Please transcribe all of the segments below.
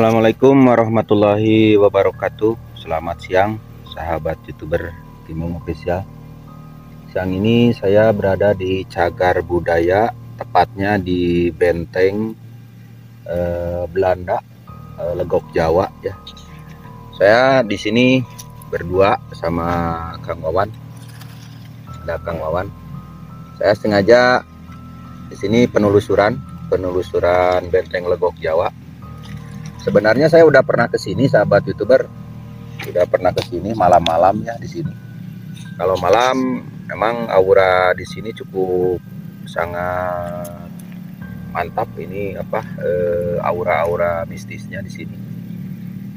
Assalamualaikum warahmatullahi wabarakatuh. Selamat siang sahabat youtuber Kimong Official. Siang ini saya berada di Cagar Budaya, tepatnya di Benteng Belanda, Legok Jawa ya. Saya di sini berdua sama Kang Wawan. Ada Kang Wawan. Saya sengaja di sini penelusuran Benteng Legok Jawa. Sebenarnya saya udah pernah ke sini, sahabat youtuber, udah pernah ke sini malam-malam ya di sini. Kalau malam memang aura di sini cukup sangat mantap. Ini aura-aura mistisnya di sini.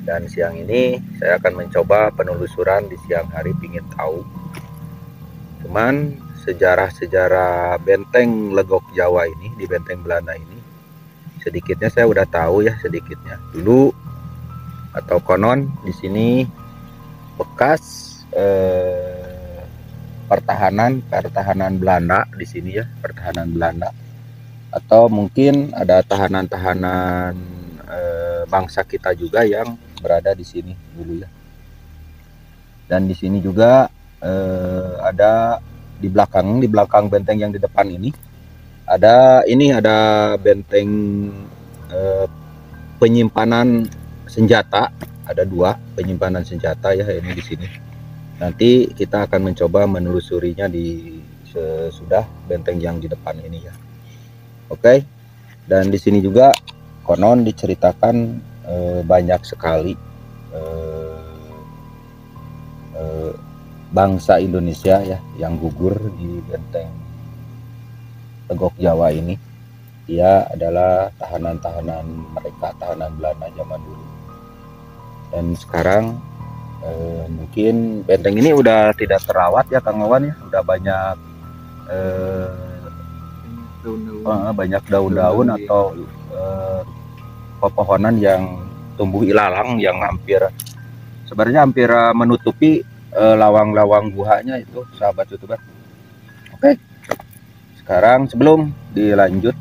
Dan siang ini saya akan mencoba penelusuran di siang hari, pingin tahu. Cuman sejarah-sejarah Benteng Legok Jawa ini, di Benteng Belanda ini, sedikitnya saya udah tahu ya, sedikitnya dulu atau konon di sini bekas pertahanan Belanda di sini ya, pertahanan Belanda, atau mungkin ada tahanan-tahanan bangsa kita juga yang berada di sini dulu ya. Dan di sini juga ada di belakang benteng yang di depan ini ada benteng penyimpanan senjata. Ada 2 penyimpanan senjata ya ini di sini. Nanti kita akan mencoba menelusurinya di sesudah benteng yang di depan ini ya. Oke. Dan di sini juga konon diceritakan banyak sekali bangsa Indonesia ya yang gugur di benteng Legok Jawa ini. Dia adalah tahanan mereka, tahanan Belanda zaman dulu. Dan sekarang mungkin benteng ini udah tidak terawat ya Kang Wawan ya, udah banyak daun-daun atau pepohonan yang tumbuh ilalang yang sebenarnya hampir menutupi lawang-lawang guhanya itu, sahabat youtuber. Oke. Sekarang sebelum dilanjut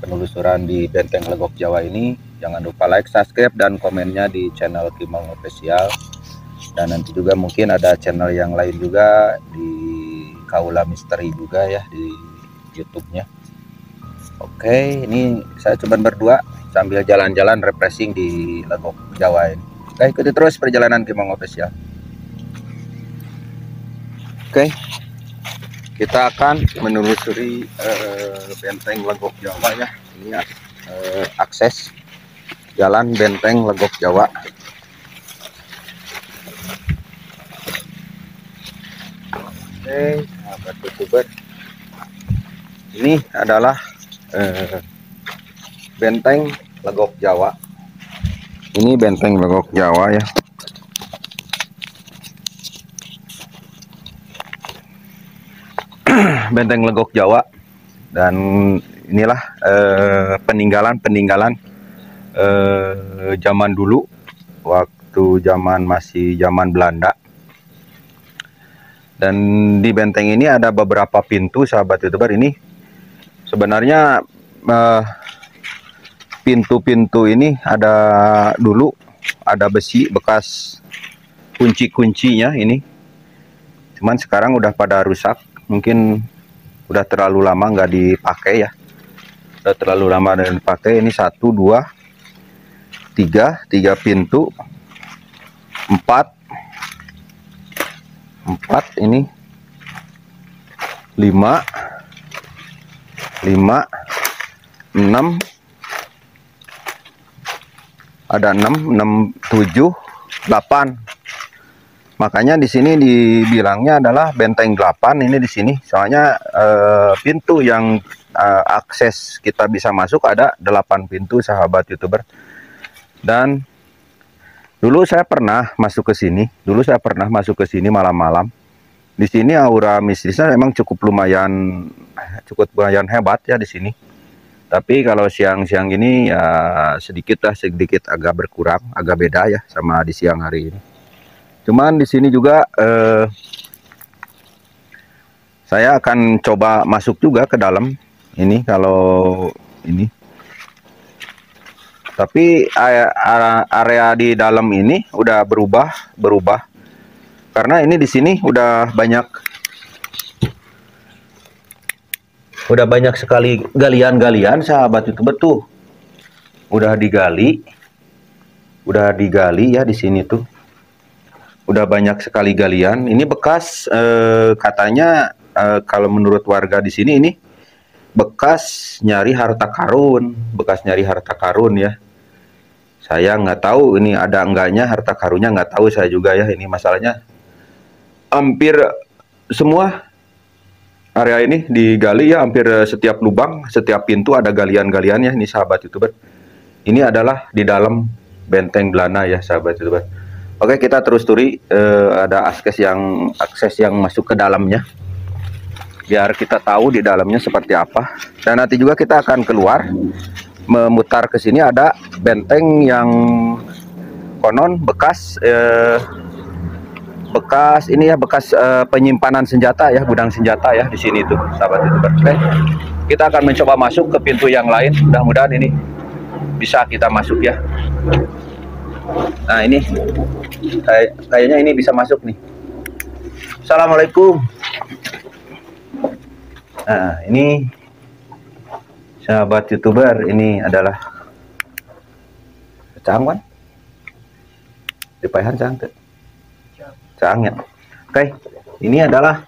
penelusuran di Benteng Legok Jawa ini, jangan lupa like, subscribe, dan komennya di channel Kimong Official. Dan nanti juga mungkin ada channel yang lain juga di Kaula Misteri juga ya di YouTube-nya. Oke, ini saya coba berdua sambil jalan-jalan refreshing di Legok Jawa ini. Oke, ikuti terus perjalanan Kimong Official. Oke. Kita akan menelusuri Benteng Legok Jawa ya. Ini akses jalan Benteng Legok Jawa. Oke, sahabat youtuber, ini adalah Benteng Legok Jawa. Ini Benteng Legok Jawa ya. Benteng Legok Jawa. Dan inilah peninggalan zaman dulu, waktu masih zaman Belanda. Dan di benteng ini ada beberapa pintu, sahabat youtuber. Ini sebenarnya pintu-pintu ini ada dulu, ada besi bekas kunci-kuncinya ini. Cuman sekarang udah pada rusak, mungkin udah terlalu lama nggak dipakai ya, udah terlalu lama dan dipakai. Ini 1, 2, 3 pintu, 4 ini 5 6, ada 6 7 8. Makanya di sini dibilangnya adalah Benteng 8 ini di sini. Soalnya pintu yang akses kita bisa masuk ada 8 pintu, sahabat youtuber. Dan dulu saya pernah masuk ke sini. Malam-malam. Di sini aura mistisnya memang cukup lumayan hebat ya di sini. Tapi kalau siang-siang ini ya sedikit agak berkurang, agak beda ya sama di siang hari ini. Cuman di sini juga saya akan coba masuk juga ke dalam ini. Kalau ini Tapi area di dalam ini udah berubah karena ini di sini udah banyak sekali galian-galian sahabat YouTuber tuh. Udah digali ya di sini tuh. Udah banyak sekali galian. Ini bekas katanya kalau menurut warga di sini ini bekas nyari harta karun ya. Saya nggak tahu ini ada enggaknya harta karunnya, nggak tahu saya juga ya. Ini masalahnya hampir semua area ini digali ya, hampir setiap lubang, setiap pintu ada galian-galiannya. Ini sahabat YouTuber. Ini adalah di dalam benteng Belanda ya sahabat YouTuber. Oke, kita terus turi, ada akses yang masuk ke dalamnya. Biar kita tahu di dalamnya seperti apa. Dan nanti juga kita akan keluar memutar ke sini, ada benteng yang konon bekas ini ya, bekas penyimpanan senjata ya, gudang senjata ya di sini tuh sahabat YouTuber. Oke, kita akan mencoba masuk ke pintu yang lain, mudah-mudahan ini bisa kita masuk ya. Nah, ini kayaknya ini bisa masuk nih. Assalamualaikum. Nah, ini sahabat YouTuber, ini adalah cangwan dipayahan cang ya. Oke, ini adalah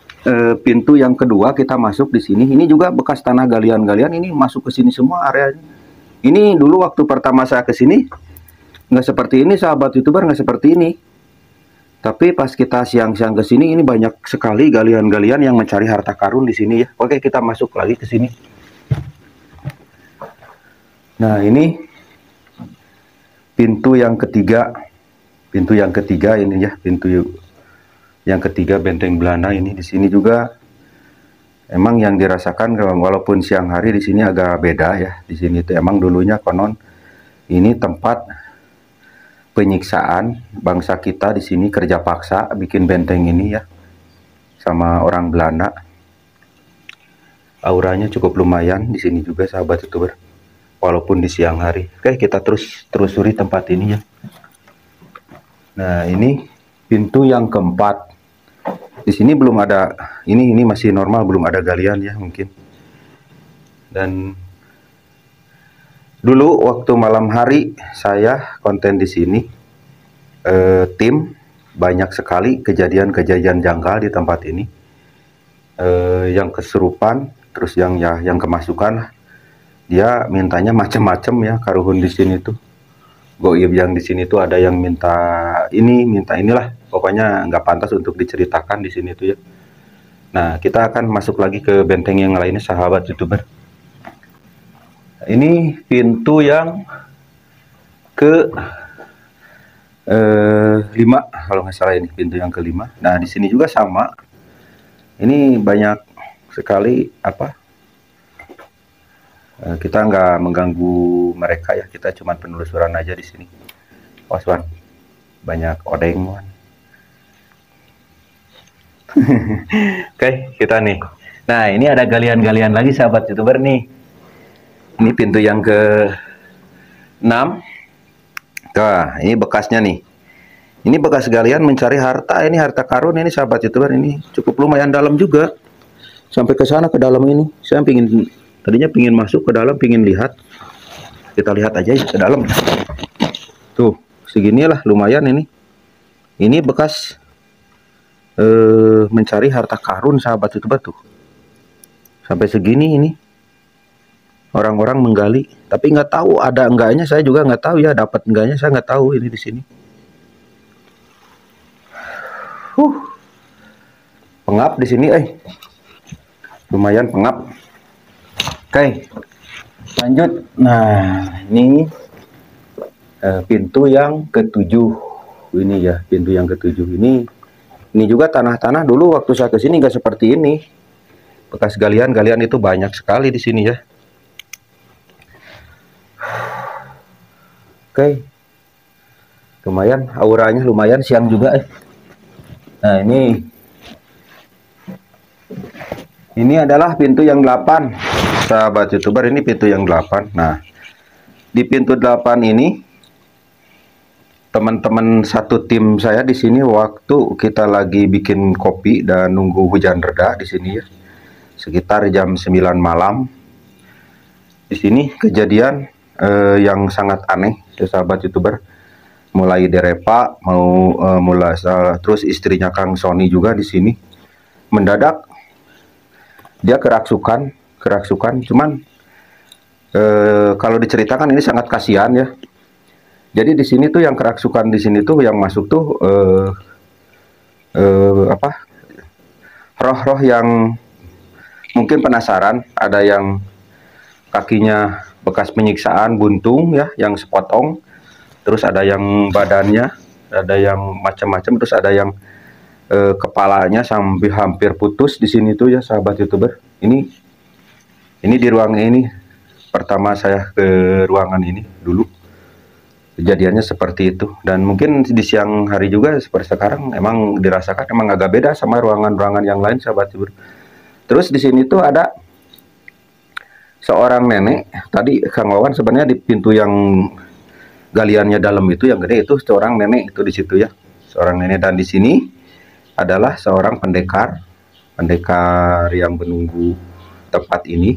pintu yang kedua kita masuk di sini. Ini juga bekas tanah galian-galian, ini masuk ke sini semua areanya. Ini dulu waktu pertama saya ke sini nggak seperti ini sahabat YouTuber, nggak seperti ini. Tapi pas kita siang-siang ke sini, ini banyak sekali galian-galian yang mencari harta karun di sini ya. Oke, kita masuk lagi ke sini. Nah, ini pintu yang ketiga. Pintu yang ketiga ini ya, pintu yang ketiga benteng Belanda ini. Di sini juga emang yang dirasakan walaupun siang hari di sini agak beda ya. Di sini tuh emang dulunya konon ini tempat penyiksaan bangsa kita. Di sini kerja paksa bikin benteng ini ya sama orang Belanda. Auranya cukup lumayan di sini juga sahabat YouTuber, walaupun di siang hari. Oke, kita telusuri tempat ini ya. Nah, ini pintu yang keempat. Di sini belum ada, ini masih normal, belum ada galian ya mungkin. Dan dulu waktu malam hari saya konten di sini, tim banyak sekali kejadian-kejadian janggal di tempat ini, yang kesurupan, terus yang kemasukan, dia mintanya macam-macam ya karuhun di sini tuh. Goib yang di sini tuh ada yang minta inilah, pokoknya nggak pantas untuk diceritakan di sini tuh ya. Nah, kita akan masuk lagi ke benteng yang lainnya sahabat YouTuber. Ini pintu yang ke 5 kalau nggak salah, ini pintu yang kelima. Nah, di sini juga sama. Ini banyak sekali kita nggak mengganggu mereka ya, kita cuma penelusuran aja di sini. Waswan, banyak odeng. Oke, kita nih. Nah, ini ada galian-galian lagi sahabat YouTuber nih. Ini pintu yang ke-6. Nah, ini bekasnya nih. Ini bekas galian mencari harta, ini harta karun ini sahabat YouTuber, ini cukup lumayan dalam juga. Sampai ke sana ke dalam ini. Saya tadinya pingin masuk ke dalam, pingin lihat. Kita lihat aja ya ke dalam. Tuh, seginilah lumayan ini. Ini bekas mencari harta karun sahabat YouTuber tuh. Sampai segini ini. Orang-orang menggali, tapi nggak tahu ada enggaknya, saya juga nggak tahu ya, dapat enggaknya saya nggak tahu ini di sini. Pengap di sini, lumayan pengap. Oke, lanjut. Nah, ini pintu yang ke-7 ini ya, pintu yang ke-7 ini juga tanah-tanah dulu waktu saya kesini nggak seperti ini. Bekas galian-galian itu banyak sekali di sini ya. Oke, lumayan auranya, lumayan siang juga. Nah, ini adalah pintu yang 8 sahabat YouTuber, ini pintu yang 8. Nah, Di pintu 8 ini teman-teman satu tim saya di sini waktu kita lagi bikin kopi dan nunggu hujan reda di sini ya. Sekitar jam 9 malam. Di sini kejadian yang sangat aneh ya sahabat YouTuber. Mulai Derepa mulai terus istrinya Kang Sony juga di sini. Mendadak dia kerasukan cuman kalau diceritakan ini sangat kasihan ya. Jadi di sini tuh yang kerasukan di sini tuh yang masuk tuh roh-roh yang mungkin penasaran, ada yang kakinya bekas penyiksaan buntung ya, yang sepotong, terus ada yang badannya, ada yang macam-macam, terus ada yang kepalanya sampai hampir putus di sini tuh ya sahabat YouTuber. Ini di ruang ini pertama saya ke ruangan ini dulu. Kejadiannya seperti itu, dan mungkin di siang hari juga seperti sekarang emang dirasakan emang agak beda sama ruangan-ruangan yang lain sahabat YouTuber. Terus di sini tuh ada seorang nenek. Tadi Kang Wawan sebenarnya di pintu yang galiannya dalam itu yang gede itu seorang nenek itu di situ ya, seorang nenek. Dan di sini adalah seorang pendekar yang menunggu tempat ini.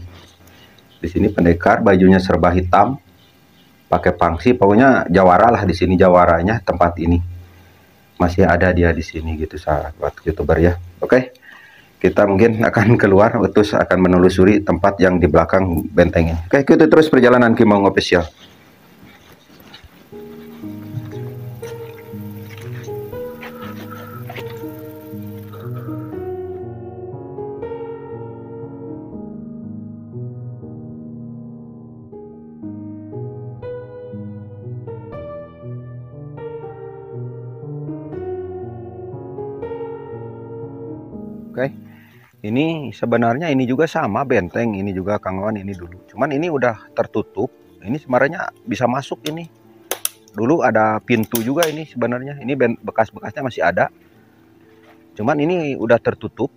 Di sini pendekar bajunya serba hitam, pakai pangsi, pokoknya jawara lah di sini, jawaranya tempat ini masih ada dia di sini gitu sahabat YouTuber ya. Oke, kita mungkin akan keluar terus akan menelusuri tempat yang di belakang benteng ini. Oke, ikuti terus perjalanan Kimong Official. Oke, ini sebenarnya ini juga sama benteng, ini juga Kang Wawan ini dulu. Cuman ini udah tertutup. Ini sebenarnya bisa masuk ini. Dulu ada pintu juga ini sebenarnya. Ini bekas-bekasnya masih ada. Cuman ini udah tertutup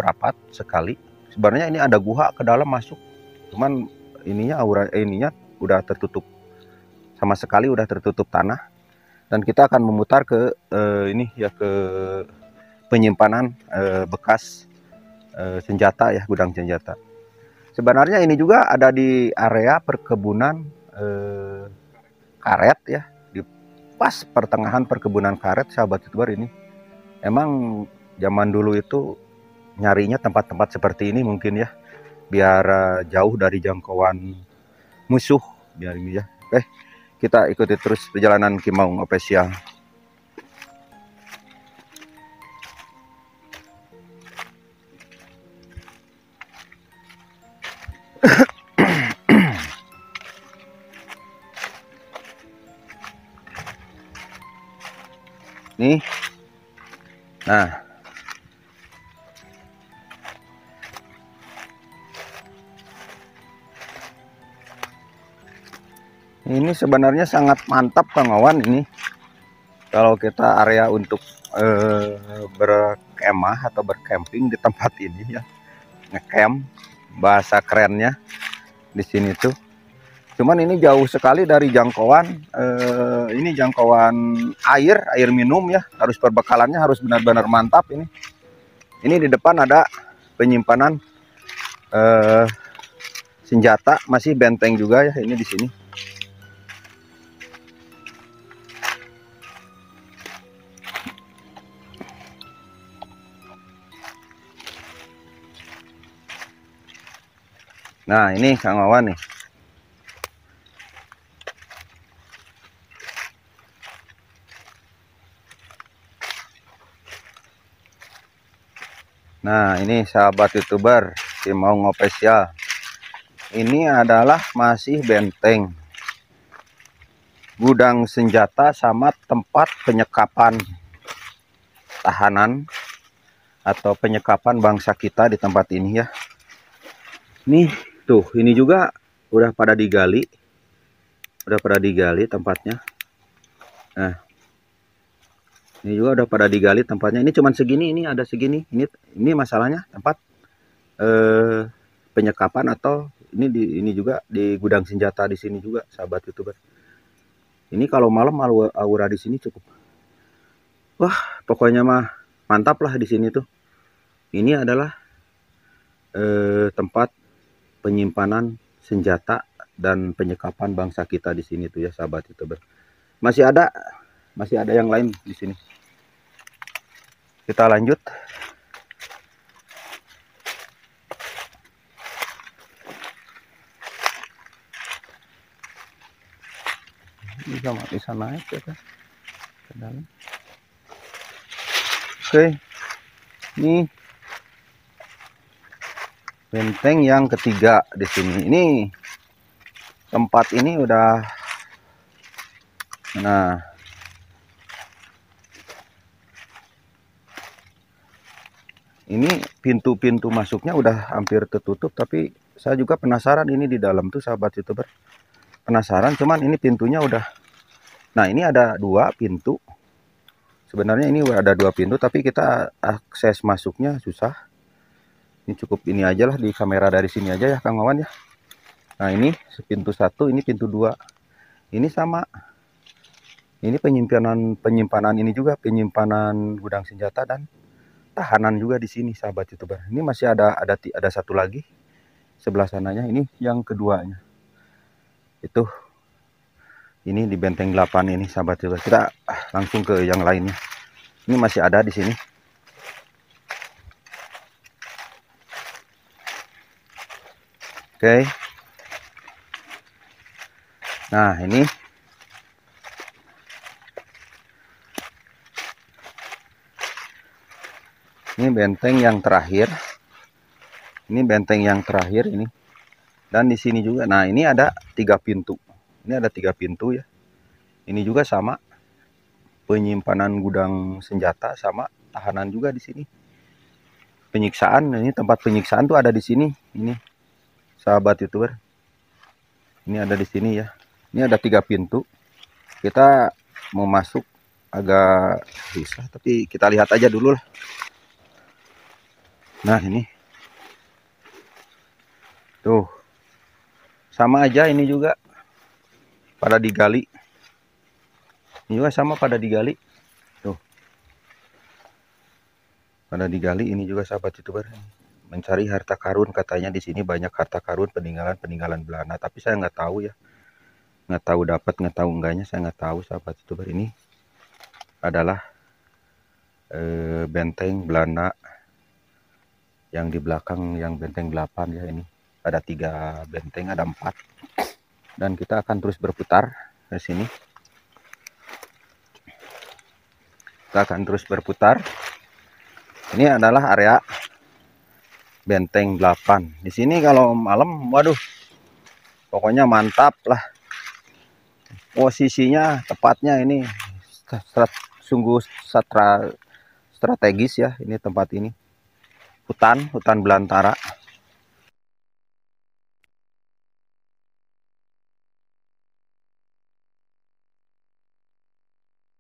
rapat sekali. Sebenarnya ini ada gua ke dalam masuk. Cuman ininya ininya udah tertutup sama sekali, udah tertutup tanah. Dan kita akan memutar ke ini ya, ke penyimpanan bekas senjata ya, gudang senjata. Sebenarnya ini juga ada di area perkebunan karet ya, di pas pertengahan perkebunan karet sahabat YouTuber ini. Emang zaman dulu itu nyarinya tempat-tempat seperti ini mungkin ya, biar jauh dari jangkauan musuh biar ini ya. Oke, kita ikuti terus perjalanan Kimong Official. Nih, nah, ini sebenarnya sangat mantap Kang Wawan ini. Kalau kita area untuk berkemah atau bercamping di tempat ini ya, ngecamp bahasa kerennya di sini tuh. Cuman ini jauh sekali dari jangkauan ini jangkauan air minum ya, harus perbekalannya harus benar-benar mantap ini. Ini di depan ada penyimpanan senjata, masih benteng juga ya ini di sini. Nah, ini Kang Wawan nih. Nah, ini sahabat YouTuber Kimong Official. Ini adalah masih benteng, gudang senjata sama tempat penyekapan tahanan atau penyekapan bangsa kita di tempat ini ya. Nih tuh, ini juga udah pada digali tempatnya. Nah, ini juga udah pada digali tempatnya. Ini cuman segini, ini ada segini. Ini masalahnya tempat penyekapan atau ini juga di gudang senjata di sini juga, sahabat YouTuber. Ini kalau malam aura di sini cukup. Wah, pokoknya mah mantap lah di sini tuh. Ini adalah tempat penyimpanan senjata dan penyekapan bangsa kita di sini tuh ya, sahabat YouTuber. Masih ada yang lain di sini. Kita lanjut. Bisa naik ya kan ke dalam. Oke, ini benteng yang ketiga di sini. Ini tempat ini udah, nah ini pintu-pintu masuknya udah hampir tertutup, tapi saya juga penasaran ini di dalam tuh, sahabat YouTuber. Penasaran, cuman ini pintunya udah, nah ini ada 2 pintu. Sebenarnya ini ada 2 pintu, tapi kita akses masuknya susah. Ini cukup ini aja lah, di kamera dari sini aja ya Kang Wawan ya. Nah ini pintu 1, ini pintu 2. Ini sama. Ini penyimpanan ini juga penyimpanan gudang senjata dan tahanan juga di sini, sahabat YouTuber. Ini masih ada satu lagi sebelah sananya. Ini yang keduanya. Itu ini di benteng 8 ini, sahabat YouTuber. Kita langsung ke yang lainnya. Ini masih ada di sini. Oke. Nah, ini benteng yang terakhir. Ini benteng yang terakhir ini. Dan di sini juga. Nah, ini ada 3 pintu. Ini ada 3 pintu ya. Ini juga sama. Penyimpanan gudang senjata sama tahanan juga di sini. Penyiksaan, ini tempat penyiksaan tuh ada di sini. Ini, sahabat YouTuber. Ini ada di sini ya. Ini ada 3 pintu. Kita mau masuk agak susah, tapi kita lihat aja dulu lah. Nah, ini. Tuh. Sama aja ini juga. Pada digali. Ini juga sama pada digali. Tuh. Pada digali ini juga, sahabat YouTuber. Mencari harta karun, katanya di sini banyak harta karun peninggalan Belanda, tapi saya nggak tahu ya. Nggak tahu dapat, nggak tahu enggaknya, saya nggak tahu, sahabat YouTuber. Ini adalah benteng Belanda yang di belakang, yang benteng 8 ya. Ini ada 3 benteng, ada 4, dan kita akan terus berputar ke sini. Kita akan terus berputar. Ini adalah area benteng 8. Di sini kalau malam, waduh, pokoknya mantap lah. Posisinya tepatnya ini sungguh strategis ya, ini tempat ini. Hutan belantara.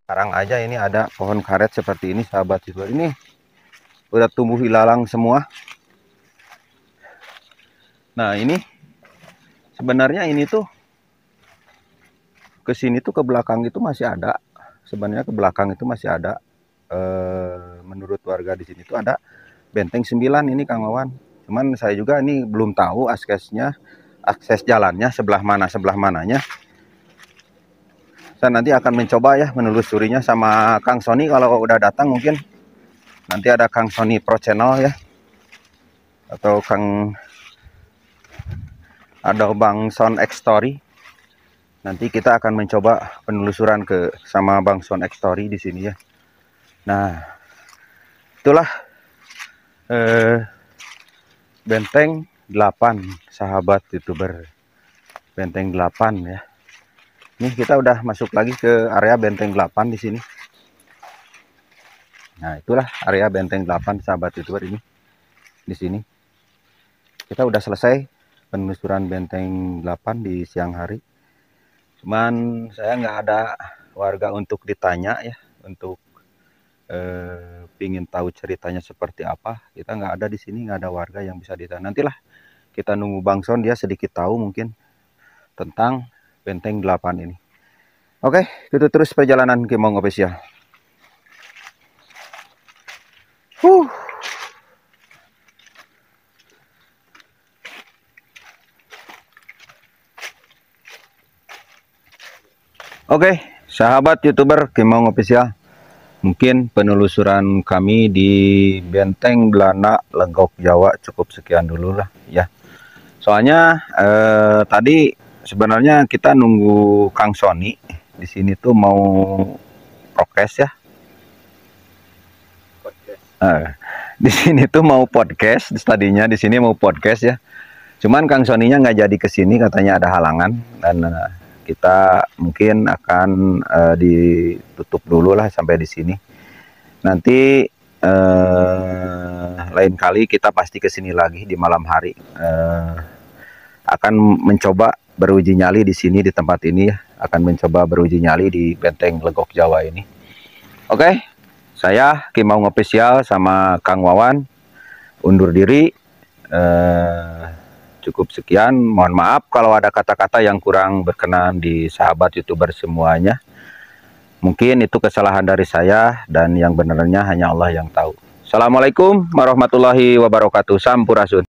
Sekarang aja ini ada pohon karet seperti ini, sahabat YouTuber. Ini udah tumbuh ilalang semua. Nah, ini sebenarnya ini tuh ke sini tuh, ke belakang itu masih ada. Sebenarnya ke belakang itu masih ada. Menurut warga di sini tuh ada benteng 9 ini, Kang Wawan. Cuman saya juga ini belum tahu akses jalannya sebelah mananya. Saya nanti akan mencoba ya menelusurinya sama Kang Sony. Kalau udah datang mungkin nanti ada Kang Sony Pro Channel ya, atau ada Bang Son X Story. Nanti kita akan mencoba penelusuran sama Bang Son X Story di sini ya. Nah, itulah benteng 8, sahabat YouTuber. Benteng 8 ya. Ini kita udah masuk lagi ke area benteng 8 di sini. Nah, itulah area benteng 8, sahabat YouTuber ini. Di sini. Kita udah selesai penelusuran benteng 8 di siang hari. Cuman saya nggak ada warga untuk ditanya ya, untuk pingin tahu ceritanya seperti apa. Kita nggak ada di sini, nggak ada warga yang bisa ditanya. Nantilah Kita nunggu Bang Son, dia sedikit tahu mungkin tentang Benteng 8 ini. Oke, kita terus perjalanan ke Maung Official. Oke, sahabat YouTuber Kimong Official. Mungkin penelusuran kami di Benteng Belana Legok Jawa cukup sekian dulu lah ya. Soalnya tadi sebenarnya kita nunggu Kang Sony di sini tuh mau prokes ya. Di sini tuh mau podcast, tadinya di sini mau podcast ya. Cuman Kang Sony-nya nggak jadi ke sini, katanya ada halangan, dan kita mungkin akan ditutup dulu lah sampai di sini. Nanti lain kali kita pasti ke sini lagi di malam hari. Akan mencoba beruji nyali di sini di tempat ini ya. Akan mencoba beruji nyali di Benteng Legok Jawa ini. Oke, saya Kimong Official sama Kang Wawan undur diri. Cukup sekian, mohon maaf kalau ada kata-kata yang kurang berkenan di sahabat YouTuber semuanya. Mungkin itu kesalahan dari saya, dan yang benarnya hanya Allah yang tahu. Assalamualaikum warahmatullahi wabarakatuh. Sampurasun.